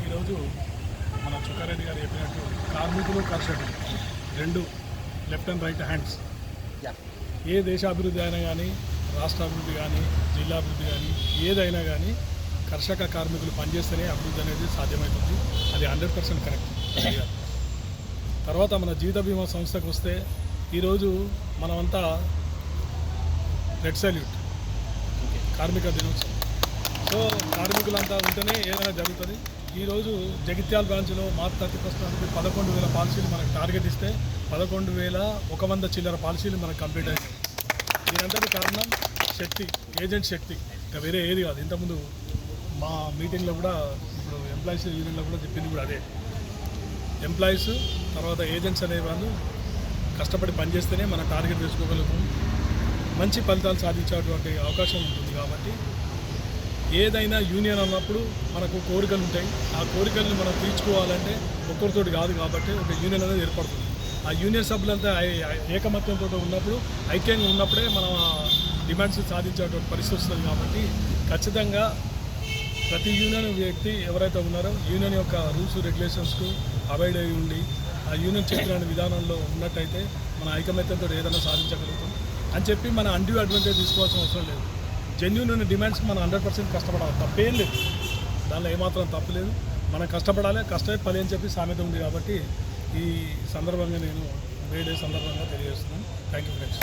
ఈరోజు మన చుక్కారెడ్డి గారు చెప్పినట్టు కార్మికులు కర్షకులు రెండు లెఫ్ట్ అండ్ రైట్ హ్యాండ్స్. ఏ దేశాభివృద్ధి అయినా కానీ, రాష్ట్రాభివృద్ధి కానీ, జిల్లాభివృద్ధి కానీ, ఏదైనా కానీ కర్షక కార్మికులు పనిచేస్తేనే అభివృద్ధి అనేది సాధ్యమవుతుంది. అది 100% కరెక్ట్. తర్వాత మన జీవిత బీమా సంస్థకు వస్తే ఈరోజు మనమంతా రెడ్ సల్యూట్ కార్మిక దినోత్సవం. సో కార్మికులంతా ఉంటేనే ఏదైనా జరుగుతుంది. ఈరోజు జగిత్యాల బ్రాంచ్లో మార్చ్ 31 11,000 పాలసీలు మనకు టార్గెట్ ఇస్తే 11,100 చిల్లర పాలసీలు మనకు కంప్లీట్ అయ్యాయి. దీనంతటి కారణం శక్తి, ఏజెంట్ శక్తి, ఇంకా వేరే ఏది కాదు. ఇంతకుముందు మా మీటింగ్లో కూడా, ఇప్పుడు ఎంప్లాయీస్ యూనియన్లో కూడా చెప్పింది కూడా అదే. ఎంప్లాయీస్ తర్వాత ఏజెంట్స్ అనే వాళ్ళు కష్టపడి పనిచేస్తేనే మన టార్గెట్ తెచ్చుకోగలుగుతాం, మంచి ఫలితాలు సాధించేటువంటి అవకాశం ఉంటుంది. కాబట్టి ఏదైనా యూనియన్ అన్నప్పుడు మనకు కోరికలు ఉంటాయి. ఆ కోరికలను మనం తీర్చుకోవాలంటే ఒక్కరితోటి కాదు. కాబట్టి ఒక యూనియన్ అనేది ఏర్పడుతుంది. ఆ యూనియన్ సభ్యులంతా ఏకమత్యంతో ఉన్నప్పుడు, ఐక్యంగా ఉన్నప్పుడే మనం డిమాండ్స్ సాధించేటువంటి పరిస్థితి వస్తుంది. కాబట్టి ఖచ్చితంగా ప్రతి యూనియన్ వ్యక్తి ఎవరైతే ఉన్నారో యూనియన్ యొక్క రూల్స్ రెగ్యులేషన్స్కు అవాయిడ్ అయి ఉండి ఆ యూనియన్ చెప్పిన విధానంలో ఉన్నట్టయితే మన ఐకమత్యంతో ఏదైనా సాధించగలుగుతాం అని చెప్పి మన అన్డ్యూ అడ్వాంటేజ్ తీసుకోవాల్సిన అవసరం లేదు. జెన్యూన్ డిమాండ్స్కి మనం 100% కష్టపడాలి. తప్పేం లేదు, దానిలో ఏమాత్రం తప్పు లేదు. మనం కష్టపడాలి, కష్టమే పని అని చెప్పి సామెత ఉంది. కాబట్టి ఈ సందర్భంగా నేను మే డే సందర్భంగా తెలియజేస్తున్నాను. Thank you friends.